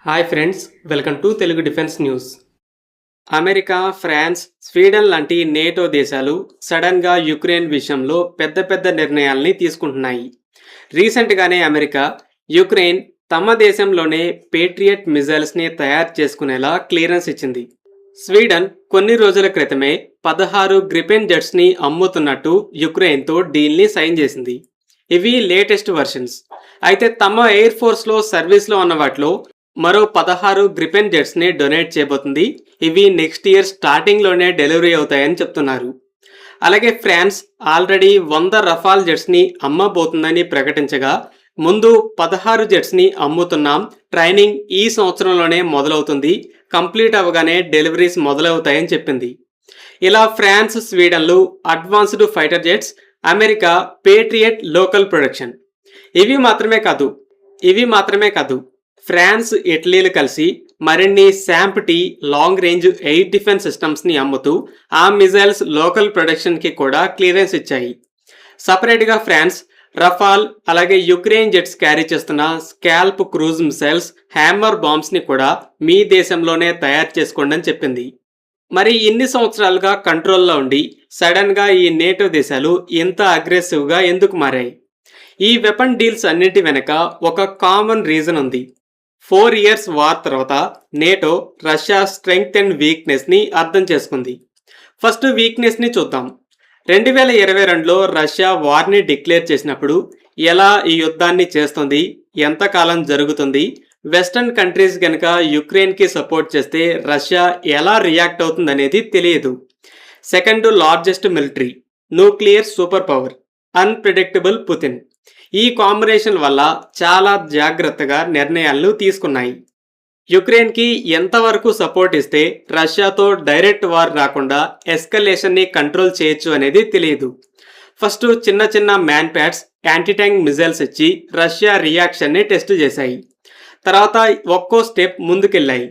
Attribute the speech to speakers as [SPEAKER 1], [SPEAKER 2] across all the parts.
[SPEAKER 1] Hi friends, welcome to Telugu defence news. America, France, Sweden లాంటి NATO దేశాలు సడన్గా Ukraine విషయంలో పెద్ద పెద్ద నిర్ణయాల్ని తీసుకుంటున్నాయి. రీసెంట్గానే అమెరికా యుక్రెయిన్ తమ దేశంలోనే పేట్రియట్ మిజైల్స్ని తయారు చేసుకునేలా క్లియరెన్స్ ఇచ్చింది. స్వీడన్ కొన్ని రోజుల క్రితమే 16 గ్రిపెన్ జెట్స్ని అమ్ముతున్నట్టు యుక్రెయిన్తో డీల్ని సైన్ చేసింది. ఇవి లేటెస్ట్ వర్షన్స్. అయితే తమ ఎయిర్ ఫోర్స్లో సర్వీస్లో ఉన్న వాటిలో మరో 16 గ్రిపెన్ జెట్స్ని డొనేట్ చేయబోతుంది. ఇవి నెక్స్ట్ ఇయర్ స్టార్టింగ్లోనే డెలివరీ అవుతాయని చెప్తున్నారు. అలాగే ఫ్రాన్స్ ఆల్రెడీ 100 రఫాల్ జెట్స్ని అమ్మబోతుందని ప్రకటించగా, ముందు 16 జెట్స్ని అమ్ముతున్నాం, ట్రైనింగ్ ఈ సంవత్సరంలోనే మొదలవుతుంది, కంప్లీట్ అవ్వగానే డెలివరీస్ మొదలవుతాయని చెప్పింది. ఇలా ఫ్రాన్స్, స్వీడన్లు advanced fighter jets, America Patriot local production. ఇవి మాత్రమే కాదు ఫ్రాన్స్, ఇటలీలు కలిసి మరిన్ని శాంప్టీ లాంగ్ రేంజ్ ఎయిర్ డిఫెన్స్ సిస్టమ్స్ని అమ్ముతూ ఆ మిజైల్స్ లోకల్ ప్రొడక్షన్కి కూడా క్లియరెన్స్ ఇచ్చాయి. సపరేట్గా ఫ్రాన్స్ రఫాల్ అలాగే యుక్రెయిన్ జెట్స్ క్యారీ చేస్తున్న స్కాల్ప్ క్రూజ్ మిసైల్స్, హ్యామర్ బాంబ్స్ని కూడా మీ దేశంలోనే తయారు చేసుకోండి అని చెప్పింది. మరి ఇన్ని సంవత్సరాలుగా కంట్రోల్లో ఉండి సడన్గా ఈ నేటో దేశాలు ఇంత అగ్రెసివ్గా ఎందుకు మారాయి? ఈ వెపన్ డీల్స్ అన్నింటి వెనక ఒక కామన్ రీజన్ ఉంది. 4 ఇయర్స్ వార్ తర్వాత నేటో రష్యా స్ట్రెంగ్త్ అండ్ వీక్నెస్ని అర్థం చేసుకుంది. ఫస్ట్ వీక్నెస్ని చూద్దాం. 2022లో రష్యా వార్ని డిక్లేర్ చేసినప్పుడు ఎలా ఈ యుద్ధాన్ని చేస్తుంది, ఎంతకాలం జరుగుతుంది, వెస్టర్న్ కంట్రీస్ కనుక యుక్రెయిన్కి సపోర్ట్ చేస్తే రష్యా ఎలా రియాక్ట్ అవుతుందనేది తెలియదు. Second largest military, nuclear super power, unpredictable Putin. ఈ కాంబినేషన్ వల్ల చాలా జాగ్రత్తగా నిర్ణయాలను తీసుకున్నాయి. యుక్రెయిన్కి ఎంతవరకు సపోర్ట్ ఇస్తే రష్యాతో డైరెక్ట్ వార్ రాకుండా ఎస్కలేషన్ని కంట్రోల్ చేయొచ్చు అనేది తెలియదు. ఫస్ట్ చిన్న చిన్న MANPADS, anti tank missiles ఇచ్చి రష్యా రియాక్షన్ని టెస్ట్ చేశాయి. తర్వాత ఒక్కో స్టెప్ ముందుకెళ్ళాయి.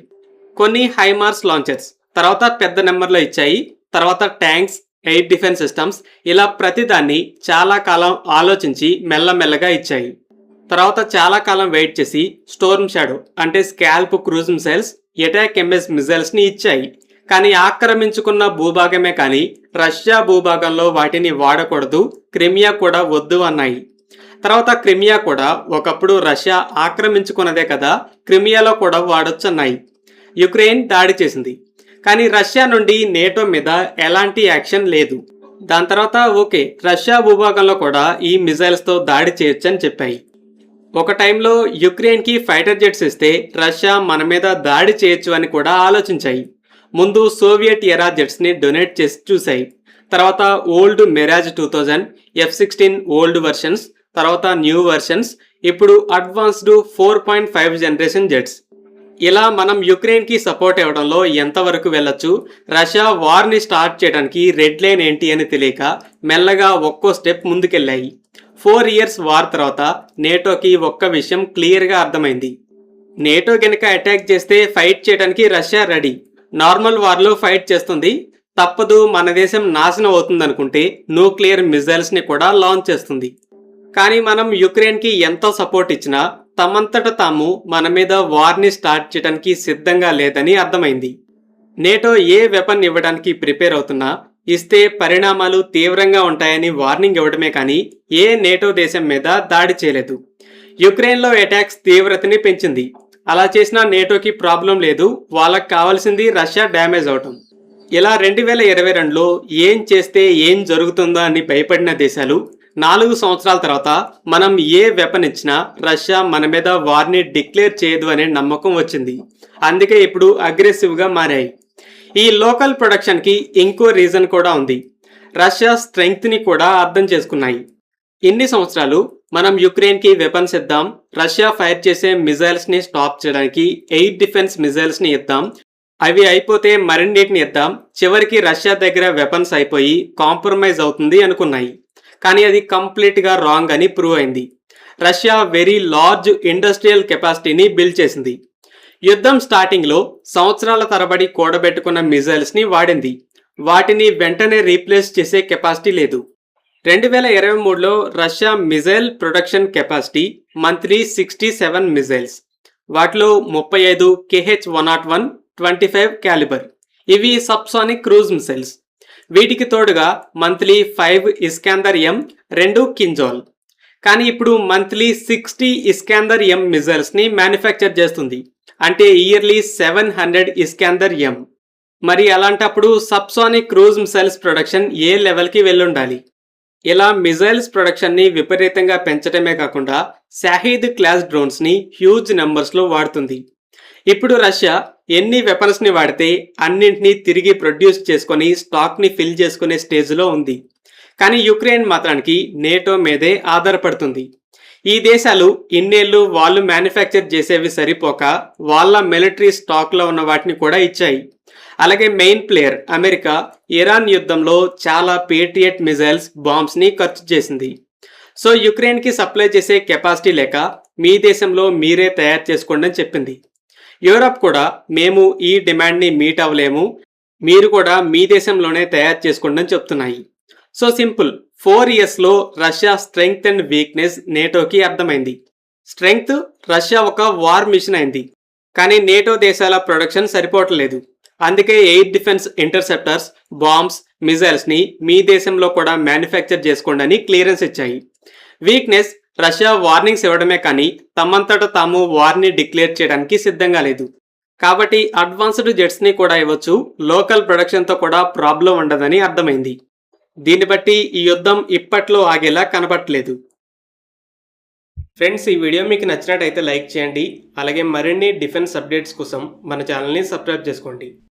[SPEAKER 1] కొన్ని హైమార్స్ లాంచర్స్ తర్వాత పెద్ద నెంబర్లో ఇచ్చాయి. తర్వాత ట్యాంక్స్, ఎయిర్ డిఫెన్స్ సిస్టమ్స్, ఇలా ప్రతిదాన్ని చాలా కాలం ఆలోచించి మెల్లమెల్లగా ఇచ్చాయి. తర్వాత చాలా కాలం వెయిట్ చేసి స్టోర్మ్ షాడో అంటే SCALP cruise missiles, ATACMS మిసైల్స్ని ఇచ్చాయి. కానీ ఆక్రమించుకున్న భూభాగమే కానీ రష్యా భూభాగంలో వాటిని వాడకూడదు, క్రిమియా కూడా వద్దు అన్నాయి. తర్వాత క్రిమియా కూడా ఒకప్పుడు రష్యా ఆక్రమించుకున్నదే కదా, క్రిమియాలో కూడా వాడొచ్చు అన్నాయి. యుక్రెయిన్ దాడి చేసింది, కానీ రష్యా నుండి నేటో మీద ఎలాంటి యాక్షన్ లేదు. దాని తర్వాత ఓకే, రష్యా భూభాగంలో కూడా ఈ మిజైల్స్తో దాడి చేయొచ్చని చెప్పాయి. ఒక టైంలో యుక్రెయిన్కి ఫైటర్ జెట్స్ ఇస్తే రష్యా మన మీద దాడి చేయొచ్చు అని కూడా ఆలోచించాయి. ముందు సోవియట్ ఎరా జెట్స్ని డొనేట్ చేసి చూశాయి. తర్వాత old Mirage 2000, F-16 old versions, తర్వాత న్యూ వర్షన్స్, ఇప్పుడు అడ్వాన్స్డ్ 4.5 జనరేషన్ జెట్స్. ఇలా మనం యుక్రెయిన్కి సపోర్ట్ ఇవ్వడంలో ఎంతవరకు వెళ్ళొచ్చు, రష్యా వార్ని స్టార్ట్ చేయడానికి రెడ్ లైన్ ఏంటి అని తెలియక మెల్లగా ఒక్కో స్టెప్ ముందుకెళ్ళాయి. 4 ఇయర్స్ వార్ తర్వాత నేటోకి ఒక్క విషయం క్లియర్గా అర్థమైంది. నేటో గనుక అటాక్ చేస్తే ఫైట్ చేయడానికి రష్యా రెడీ. నార్మల్ వార్లో ఫైట్ చేస్తుంది, తప్పదు, మన దేశం నాశనం అవుతుంది అనుకుంటే న్యూక్లియర్ మిజైల్స్ని కూడా లాంచ్ చేస్తుంది. కానీ మనం యుక్రెయిన్కి ఎంతో సపోర్ట్ ఇచ్చినా తమంతట తాము మన మీద వార్ని స్టార్ట్ చేయడానికి సిద్ధంగా లేదని అర్థమైంది. నేటో ఏ వెపన్ ఇవ్వడానికి ప్రిపేర్ అవుతున్నా ఇస్తే పరిణామాలు తీవ్రంగా ఉంటాయని వార్నింగ్ ఇవ్వడమే కానీ ఏ నేటో దేశం మీద దాడి చేయలేదు. యుక్రెయిన్లో అటాక్స్ తీవ్రతని పెంచింది. అలా చేసినా నేటోకి ప్రాబ్లం లేదు, వాళ్ళకి కావాల్సింది రష్యా డ్యామేజ్ అవటం. ఇలా 2022లో ఏం చేస్తే ఏం జరుగుతుందో అని భయపడిన దేశాలు 4 సంవత్సరాల తర్వాత మనం ఏ వెపన్ ఇచ్చినా రష్యా మన మీద వార్ని డిక్లేర్ చేయదు అనే నమ్మకం వచ్చింది. అందుకే ఇప్పుడు అగ్రెసివ్గా మారాయి. ఈ లోకల్ ప్రొడక్షన్కి ఇంకో రీజన్ కూడా ఉంది. రష్యా స్ట్రెంగ్త్ని కూడా అర్థం చేసుకున్నాయి. ఇన్ని సంవత్సరాలు మనం యుక్రెయిన్కి వెపన్స్ ఇద్దాం, రష్యా ఫైర్ చేసే మిజైల్స్ని స్టాప్ చేయడానికి ఎయిర్ డిఫెన్స్ మిజైల్స్ని ఇద్దాం, అవి అయిపోతే మరిన్నిటిని ఇద్దాం, చివరికి రష్యా దగ్గర వెపన్స్ అయిపోయి కాంప్రమైజ్ అవుతుంది అనుకున్నాయి. కానీ అది కంప్లీట్గా రాంగ్ అని ప్రూవ్ అయింది. రష్యా వెరీ లార్జ్ ఇండస్ట్రియల్ కెపాసిటీని బిల్డ్ చేసింది. యుద్ధం స్టార్టింగ్లో సంవత్సరాల తరబడి కూడబెట్టుకున్న మిజైల్స్ని వాడింది. వాటిని వెంటనే రీప్లేస్ చేసే కెపాసిటీ లేదు. 2023లో Russia missile production capacity monthly 67 missiles. వాటిలో 35 KH-101 25 క్యాలిబర్. ఇవి సబ్సానిక్ క్రూజ్ మిసైల్స్. వీటికి తోడుగా మంత్లీ 5 ఇస్కాందర్ ఎం, 2 కింజాల్. కానీ ఇప్పుడు మంత్లీ 60 ఇస్కాందర్ ఎం మిజైల్స్ని మ్యానుఫ్యాక్చర్ చేస్తుంది. అంటే ఇయర్లీ 700 ఇస్కాందర్ ఎం. మరి అలాంటప్పుడు సబ్సానిక్ క్రూజ్ మిసైల్స్ ప్రొడక్షన్ ఏ లెవెల్కి వెళ్ళుండాలి? ఇలా మిజైల్స్ ప్రొడక్షన్ని విపరీతంగా పెంచడమే కాకుండా షాహీద్ క్లాస్ డ్రోన్స్ని హ్యూజ్ నెంబర్స్లో వాడుతుంది. ఇప్పుడు రష్యా ఎన్ని వెపన్స్ని వాడితే అన్నింటినీ తిరిగి ప్రొడ్యూస్ చేసుకొని స్టాక్ని ఫిల్ చేసుకునే స్టేజ్లో ఉంది. కానీ యుక్రెయిన్ మాత్రానికి నేటో మీదే ఆధారపడుతుంది. ఈ దేశాలు ఇన్నేళ్లు వాళ్ళు మ్యానుఫ్యాక్చర్ చేసేవి సరిపోక వాళ్ళ మిలిటరీ స్టాక్లో ఉన్న వాటిని కూడా ఇచ్చాయి. అలాగే మెయిన్ ప్లేయర్ అమెరికా ఇరాన్ యుద్ధంలో చాలా పేట్రియట్ మిజైల్స్ బాంబ్స్ని ఖర్చు చేసింది. సో యుక్రెయిన్కి సప్లై చేసే కెపాసిటీ లేక మీ దేశంలో మీరే తయారు చేసుకోండి అని చెప్పింది. యూరప్ కూడా మేము ఈ డిమాండ్ని మీట్ అవ్వలేము, మీరు కూడా మీ దేశంలోనే తయారు చేసుకోండి అని చెప్తున్నాయి. సో సింపుల్, 4 ఇయర్స్లో రష్యా స్ట్రెంగ్త్ అండ్ వీక్నెస్ నేటోకి అర్థమైంది. స్ట్రెంగ్త్, రష్యా ఒక వార్ మిషన్ అయింది. కానీ నేటో దేశాల ప్రొడక్షన్ సరిపోవట్లేదు. అందుకే ఎయిర్ డిఫెన్స్ ఇంటర్సెప్టర్స్, బాంబ్స్, మిజైల్స్ని మీ దేశంలో కూడా మ్యానుఫ్యాక్చర్ చేసుకోండి అని క్లియరెన్స్ ఇచ్చాయి. వీక్నెస్, రష్యా వార్నింగ్స్ ఇవ్వడమే కానీ తమంతట తాము వార్ని డిక్లేర్ చేయడానికి సిద్ధంగా లేదు. కాబట్టి అడ్వాన్స్డ్ జెట్స్ని కూడా ఇవ్వచ్చు, లోకల్ ప్రొడక్షన్తో కూడా ప్రాబ్లం ఉండదని అర్థమైంది. దీన్ని బట్టి ఈ యుద్ధం ఇప్పట్లో ఆగేలా కనబడట్లేదు. ఫ్రెండ్స్, ఈ వీడియో మీకు నచ్చినట్టయితే లైక్ చేయండి. అలాగే మరిన్ని డిఫెన్స్ అప్డేట్స్ కోసం మన ఛానల్ని సబ్స్క్రైబ్ చేసుకోండి.